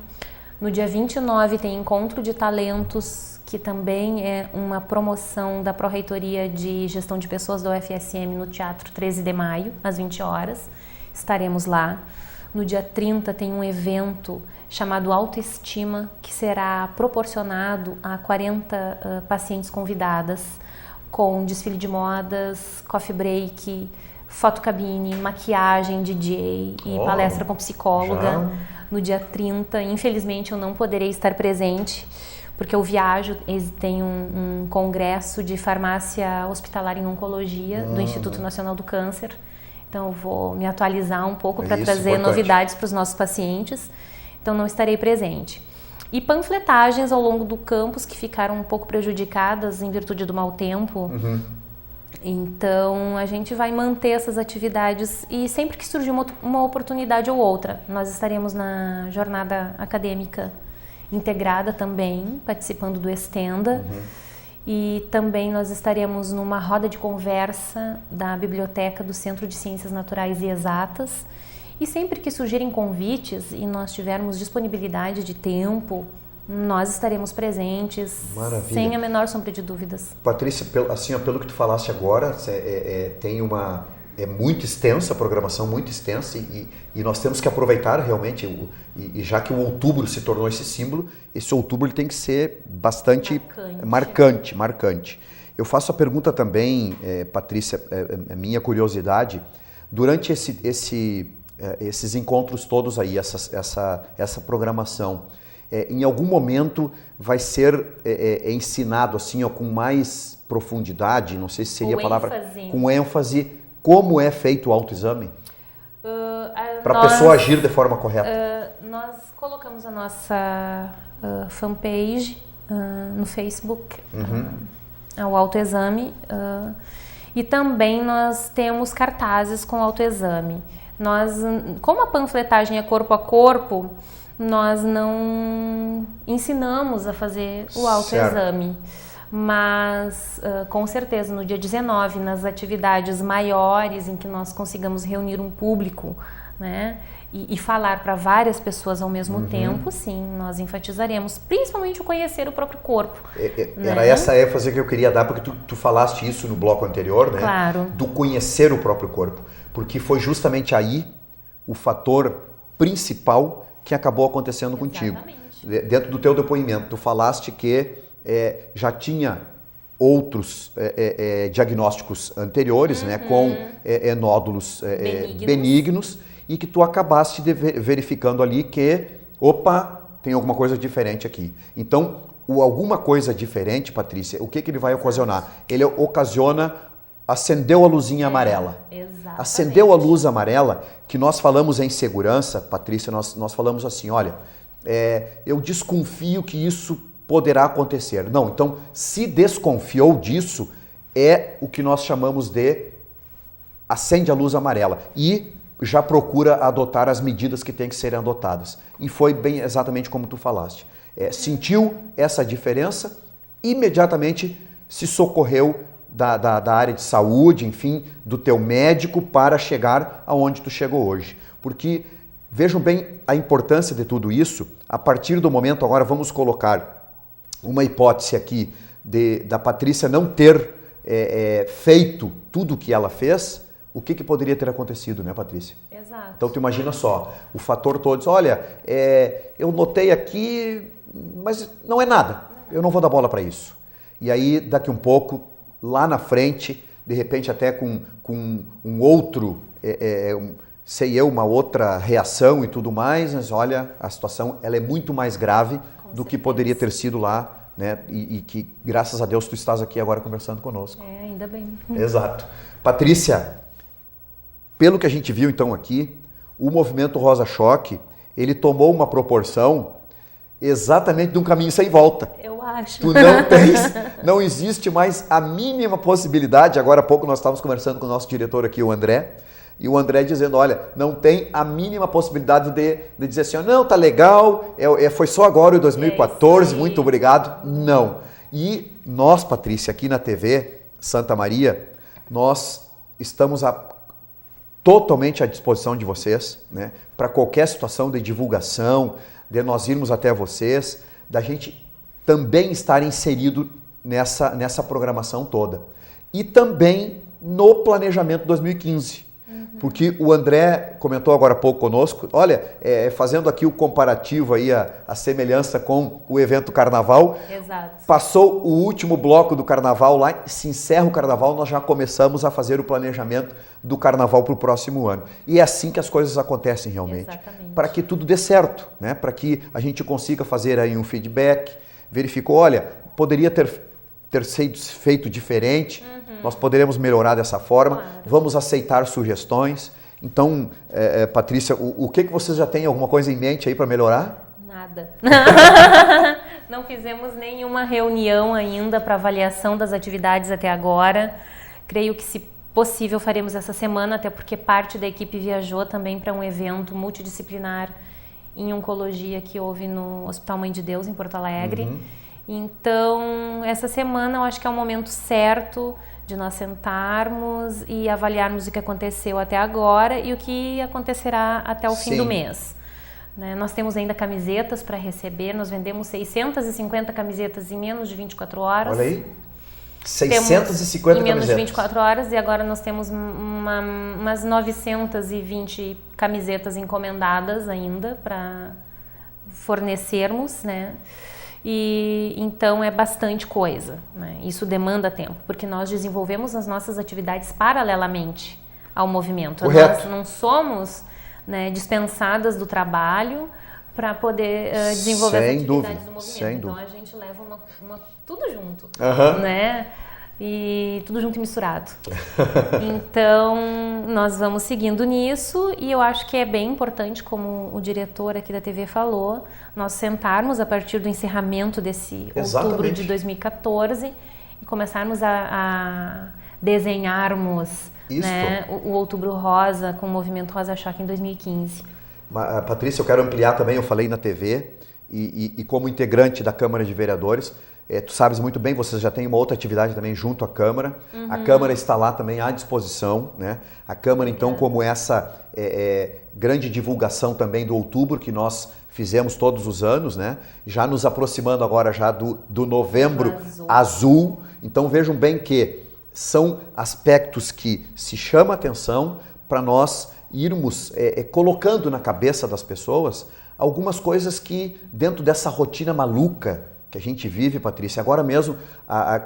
No dia 29 tem Encontro de Talentos, que também é uma promoção da Pró-Reitoria de Gestão de Pessoas da UFSM no Teatro 13 de Maio, às 20 horas. Estaremos lá. No dia 30 tem um evento chamado Autoestima, que será proporcionado a 40 pacientes convidadas, com desfile de modas, coffee break, fotocabine, maquiagem, DJ e palestra com psicóloga. Já? No dia 30, infelizmente eu não poderei estar presente, porque eu viajo, tem um congresso de farmácia hospitalar em oncologia do Instituto Nacional do Câncer. Então eu vou me atualizar um pouco para trazer novidades para os nossos pacientes. Então não estarei presente. E panfletagens ao longo do campus que ficaram um pouco prejudicadas em virtude do mau tempo. Então a gente vai manter essas atividades e sempre que surgir uma oportunidade ou outra, nós estaremos na jornada acadêmica integrada também, participando do Estenda. E também nós estaremos numa roda de conversa da biblioteca do Centro de Ciências Naturais e Exatas. E sempre que surgirem convites e nós tivermos disponibilidade de tempo, nós estaremos presentes. Maravilha. Sem a menor sombra de dúvidas. Patrícia, pelo que tu falaste agora, tem é muito extensa a programação, muito extensa, e nós temos que aproveitar realmente, e já que o outubro se tornou esse símbolo, esse outubro ele tem que ser bastante marcante. Eu faço a pergunta também, Patrícia, minha curiosidade, durante esses encontros todos aí, essa programação, em algum momento vai ser ensinado assim, ó, com mais profundidade, não sei se seria a palavra, com ênfase, como é feito o autoexame? Para a pessoa agir de forma correta. Nós colocamos a nossa fanpage no Facebook, o autoexame, e também nós temos cartazes com autoexame. Como a panfletagem é corpo a corpo, nós não ensinamos a fazer o autoexame. Mas, com certeza, no dia 19, nas atividades maiores em que nós consigamos reunir um público né? E falar para várias pessoas ao mesmo tempo, sim, nós enfatizaremos, principalmente o conhecer o próprio corpo. Era né? essa ênfase que eu queria dar, porque tu falaste isso no bloco anterior, né? Claro. Do conhecer o próprio corpo, porque foi justamente aí o fator principal que acabou acontecendo contigo. Dentro do teu depoimento, tu falaste que já tinha outros diagnósticos anteriores, né, com nódulos benignos, e que tu acabaste verificando ali que, opa, tem alguma coisa diferente aqui. Então, alguma coisa diferente, Patrícia, o que ele vai ocasionar? Ele ocasiona, acendeu a luzinha amarela. Exatamente. Acendeu a luz amarela, que nós falamos em segurança, Patrícia, nós falamos assim, olha, eu desconfio que isso poderá acontecer. Não, então, se desconfiou disso, é o que nós chamamos de acende a luz amarela. E já procura adotar as medidas que têm que serem adotadas. E foi bem exatamente como tu falaste. Sentiu essa diferença, imediatamente se socorreu da área de saúde, enfim, do teu médico para chegar aonde tu chegou hoje. Porque vejam bem a importância de tudo isso. A partir do momento, agora vamos colocar uma hipótese aqui da Patrícia não ter feito tudo o que ela fez. O que poderia ter acontecido, né, Patrícia? Exato. Então, tu imagina só, o fator todo, olha, eu notei aqui, mas não é nada, eu não vou dar bola para isso. E aí, daqui um pouco, lá na frente, de repente até com um outro, uma outra reação e tudo mais, mas olha, a situação ela é muito mais grave do que poderia ter sido lá, né? E que, graças a Deus, tu estás aqui agora conversando conosco. Ainda bem. Exato. Patrícia, pelo que a gente viu então aqui, o movimento Rosa Choque, ele tomou uma proporção exatamente de um caminho sem volta. Eu acho. Tu não existe mais a mínima possibilidade, agora há pouco nós estávamos conversando com o nosso diretor aqui, o André, e o André dizendo, olha, não tem a mínima possibilidade de dizer assim, não, tá legal, foi só agora em 2014, muito obrigado. Não. E nós, Patrícia, aqui na TV Santa Maria, nós estamos totalmente à disposição de vocês, né? Para qualquer situação de divulgação, de nós irmos até vocês, da gente também estar inserido nessa programação toda. E também no planejamento 2015. Porque o André comentou agora há pouco conosco, olha, fazendo aqui o comparativo aí, a semelhança com o evento Carnaval. Exato. Passou o último bloco do Carnaval lá, se encerra o Carnaval, nós já começamos a fazer o planejamento do Carnaval para o próximo ano. E é assim que as coisas acontecem realmente. Exatamente. Para que tudo dê certo, né? Para que a gente consiga fazer aí um feedback, verificou, olha, poderia ter sido feito diferente, nós poderemos melhorar dessa forma, claro. Vamos aceitar sugestões. Então, Patrícia, o que vocês já têm, alguma coisa em mente aí para melhorar? Nada. Não fizemos nenhuma reunião ainda para avaliação das atividades até agora. Creio que, se possível, faremos essa semana, até porque parte da equipe viajou também para um evento multidisciplinar em oncologia que houve no Hospital Mãe de Deus, em Porto Alegre. Então, essa semana eu acho que é o momento certo de nós sentarmos e avaliarmos o que aconteceu até agora e o que acontecerá até o fim do mês. Né? Nós temos ainda camisetas para receber, nós vendemos 650 camisetas em menos de 24 horas. Olha aí, 650 em menos camisetas. de 24 horas, e agora nós temos umas 920 camisetas encomendadas ainda para fornecermos, né? E então é bastante coisa, né? Isso demanda tempo, porque nós desenvolvemos as nossas atividades paralelamente ao movimento. Correto. Nós não somos, né, dispensadas do trabalho para poder desenvolver as atividades do movimento. Sem então dúvida. a gente leva tudo junto, Uhum. né? E tudo junto e misturado. Então, nós vamos seguindo nisso, e eu acho que é bem importante, como o diretor aqui da TV falou, nós sentarmos a partir do encerramento desse outubro de 2014 e começarmos a desenharmos, né, o Outubro Rosa com o Movimento Rosa Choque em 2015. Patrícia, eu quero ampliar também, eu falei na TV, e como integrante da Câmara de Vereadores, Tu sabes muito bem, você já tem uma outra atividade também junto à Câmara. A Câmara está lá também à disposição, né? A Câmara, então, como essa grande divulgação também do outubro, que nós fizemos todos os anos, né? Já nos aproximando agora já do novembro azul. Então, vejam bem que são aspectos que se chama atenção para nós irmos colocando na cabeça das pessoas algumas coisas que, dentro dessa rotina maluca que a gente vive, Patrícia, agora mesmo,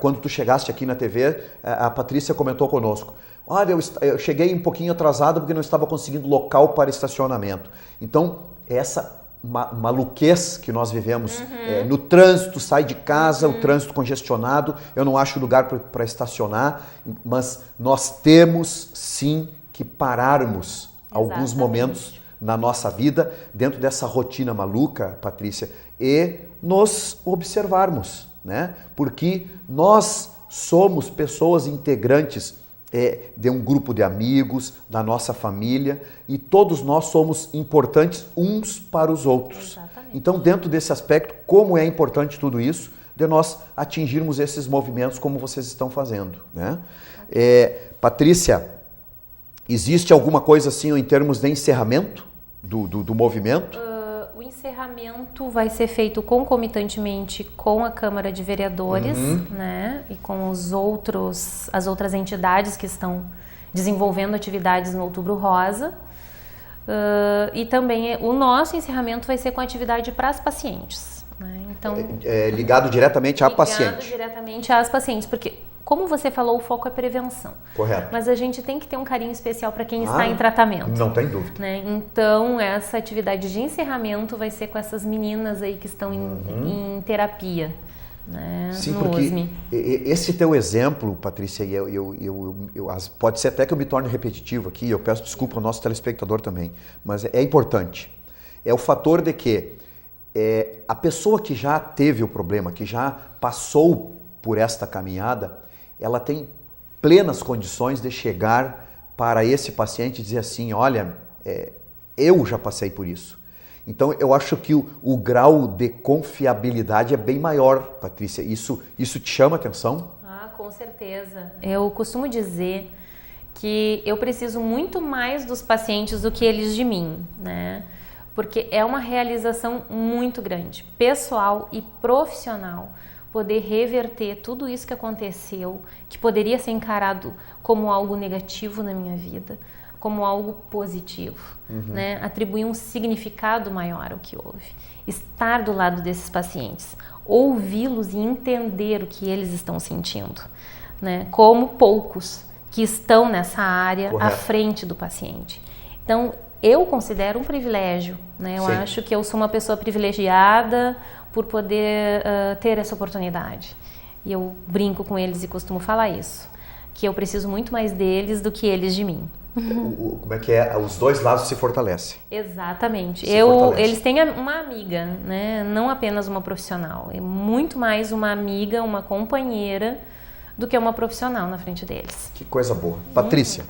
quando tu chegaste aqui na TV, a Patrícia comentou conosco, olha, eu cheguei um pouquinho atrasado porque não estava conseguindo local para estacionamento. Então, essa maluquez que nós vivemos no trânsito, sai de casa, o trânsito congestionado, eu não acho lugar para estacionar, mas nós temos sim que pararmos alguns momentos na nossa vida, dentro dessa rotina maluca, Patrícia, e nos observarmos, né? Porque nós somos pessoas integrantes de um grupo de amigos, da nossa família, e todos nós somos importantes uns para os outros. Exatamente. Então, dentro desse aspecto, como é importante tudo isso, de nós atingirmos esses movimentos como vocês estão fazendo, né? Patrícia, existe alguma coisa assim em termos de encerramento do movimento? O encerramento vai ser feito concomitantemente com a Câmara de Vereadores, né, e com as outras entidades que estão desenvolvendo atividades no Outubro Rosa. E também o nosso encerramento vai ser com atividade para as pacientes, né? Então, ligado diretamente à paciente. Ligado diretamente às pacientes, porque, como você falou, o foco é prevenção. Correto. Mas a gente tem que ter um carinho especial para quem está em tratamento. Não tem dúvida. Né? Então, essa atividade de encerramento vai ser com essas meninas aí que estão em terapia. Né? Sim, no porque USME. Esse teu exemplo, Patrícia, pode ser até que eu me torne repetitivo aqui, eu peço desculpa ao nosso telespectador também, mas é importante. É o fator de que a pessoa que já teve o problema, que já passou por esta caminhada, ela tem plenas condições de chegar para esse paciente e dizer assim, olha, eu já passei por isso. Então, eu acho que o grau de confiabilidade é bem maior, Patrícia. Isso te chama a atenção? Com certeza. Eu costumo dizer que eu preciso muito mais dos pacientes do que eles de mim, né? Porque é uma realização muito grande, pessoal e profissional, poder reverter tudo isso que aconteceu, que poderia ser encarado como algo negativo na minha vida, como algo positivo, né? Atribuir um significado maior ao que houve. Estar do lado desses pacientes, ouvi-los e entender o que eles estão sentindo, né? Como poucos que estão nessa área à frente do paciente. Então, eu considero um privilégio, né? Eu acho que eu sou uma pessoa privilegiada por poder ter essa oportunidade. E eu brinco com eles e costumo falar isso, que eu preciso muito mais deles do que eles de mim. Como é que é? Os dois lados se fortalecem. Exatamente. Fortalece. Eles têm uma amiga, né? Não apenas uma profissional. É muito mais uma amiga, uma companheira, do que uma profissional na frente deles. Que coisa boa. Patrícia,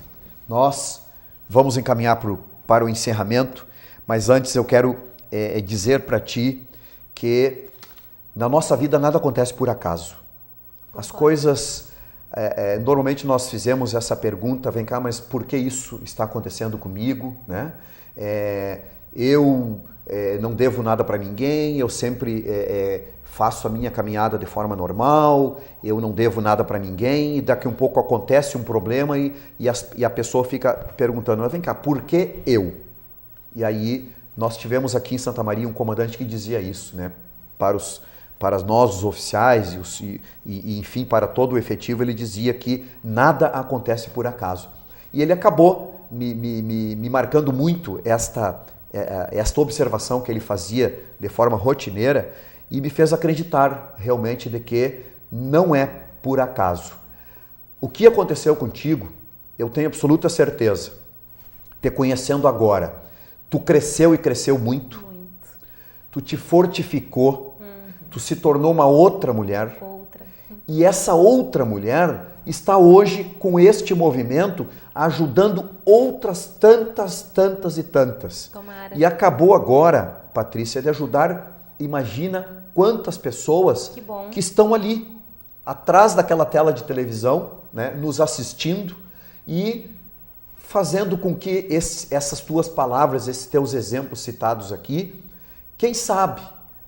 nós vamos encaminhar para o encerramento, mas antes eu quero dizer para ti que na nossa vida nada acontece por acaso. As coisas... normalmente nós fizemos essa pergunta, vem cá, mas por que isso está acontecendo comigo, né? Eu não devo nada para ninguém, eu sempre faço a minha caminhada de forma normal, eu não devo nada para ninguém, e daqui um pouco acontece um problema e a pessoa fica perguntando, mas vem cá, por que eu? E aí nós tivemos aqui em Santa Maria um comandante que dizia isso, né? Para nós, os oficiais, e enfim, para todo o efetivo, ele dizia que nada acontece por acaso. E ele acabou me marcando muito esta observação que ele fazia de forma rotineira e me fez acreditar realmente de que não é por acaso. O que aconteceu contigo, eu tenho absoluta certeza, te conhecendo agora, tu cresceu e cresceu muito. Tu te fortificou, tu se tornou uma outra mulher. E essa outra mulher está hoje com este movimento ajudando outras tantas e tantas. Tomara. E acabou agora, Patrícia, de ajudar, imagina, quantas pessoas que estão ali, atrás daquela tela de televisão, né, nos assistindo e fazendo com que essas tuas palavras, esses teus exemplos citados aqui, quem sabe,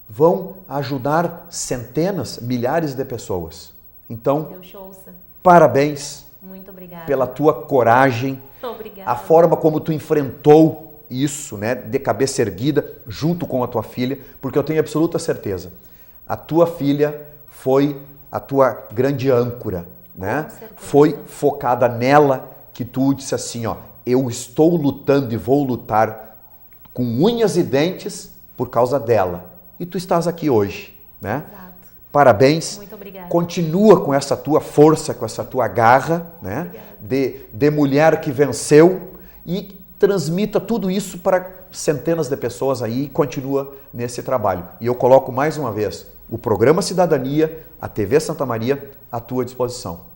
vão ajudar centenas, milhares de pessoas. Então, parabéns. Muito obrigada. Pela tua coragem, obrigada. A forma como tu enfrentou isso, né, de cabeça erguida, junto com a tua filha, porque eu tenho absoluta certeza, a tua filha foi a tua grande âncora, né? Foi focada nela que tu disse assim, ó, eu estou lutando e vou lutar com unhas e dentes por causa dela. E tu estás aqui hoje, né? Exato. Parabéns. Muito obrigada. Continua com essa tua força, com essa tua garra, né? De mulher que venceu e transmita tudo isso para centenas de pessoas aí e continua nesse trabalho. E eu coloco mais uma vez o Programa Cidadania, a TV Santa Maria, à tua disposição.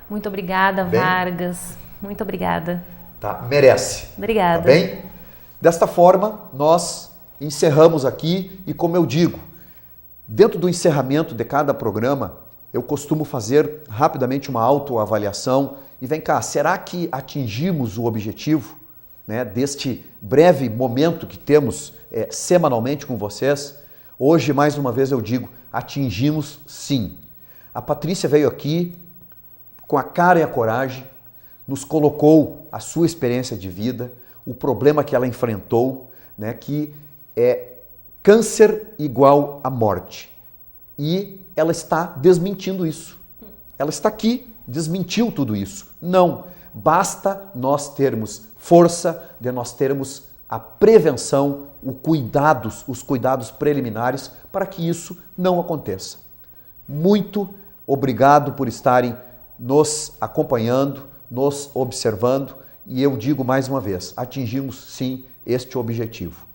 Muito obrigada, Vargas. Muito obrigada. Tá, merece. Obrigada. Tá bem? Desta forma, nós encerramos aqui e, como eu digo, dentro do encerramento de cada programa, eu costumo fazer rapidamente uma autoavaliação e vem cá, será que atingimos o objetivo, né, deste breve momento que temos semanalmente com vocês? Hoje, mais uma vez eu digo, atingimos sim. A Patrícia veio aqui com a cara e a coragem, nos colocou a sua experiência de vida, o problema que ela enfrentou, né, que é câncer igual à morte. E ela está desmentindo isso. Ela está aqui, desmentiu tudo isso. Não, basta nós termos força, de nós termos a prevenção, os cuidados preliminares para que isso não aconteça. Muito obrigado por estarem nos acompanhando, nos observando e eu digo mais uma vez, atingimos sim este objetivo.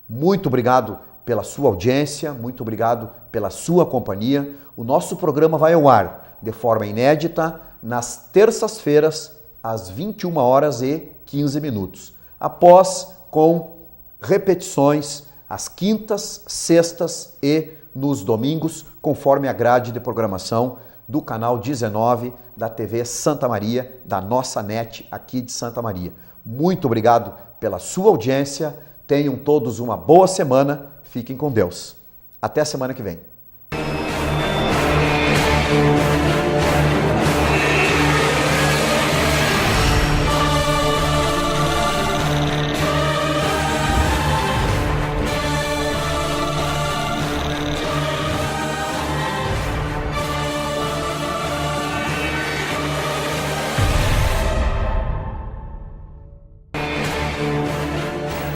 Muito obrigado pela sua audiência, muito obrigado pela sua companhia. O nosso programa vai ao ar de forma inédita nas terças-feiras às 21h15, após com repetições às quintas, sextas e nos domingos, conforme a grade de programação do canal 19 da TV Santa Maria, da nossa NET aqui de Santa Maria. Muito obrigado pela sua audiência, tenham todos uma boa semana, fiquem com Deus. Até a semana que vem.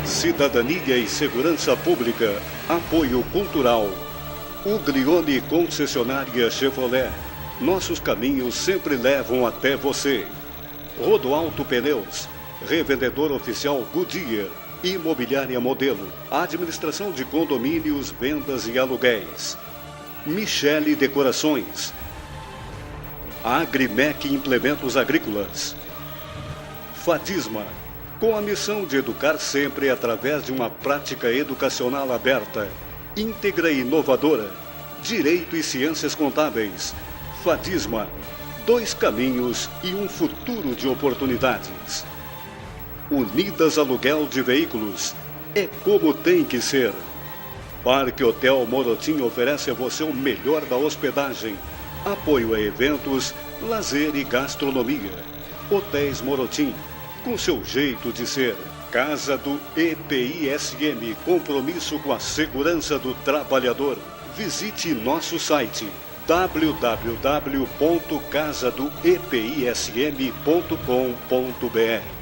Cidadania e Segurança Pública. Apoio Cultural. Uglione Concessionária Chevrolet. Nossos caminhos sempre levam até você. Rodoalto Pneus. Revendedor oficial Goodyear. Imobiliária Modelo. Administração de condomínios, vendas e aluguéis. Michele Decorações. Agrimec Implementos Agrícolas. Fatisma. Com a missão de educar sempre através de uma prática educacional aberta, íntegra e inovadora, Direito e Ciências Contábeis. Fatisma, 2 caminhos e um futuro de oportunidades. Unidas Aluguel de Veículos, é como tem que ser. Parque Hotel Morotim oferece a você o melhor da hospedagem, apoio a eventos, lazer e gastronomia. Hotéis Morotim, com seu jeito de ser. Casa do EPISM, compromisso com a segurança do trabalhador. Visite nosso site www.casadoepism.com.br.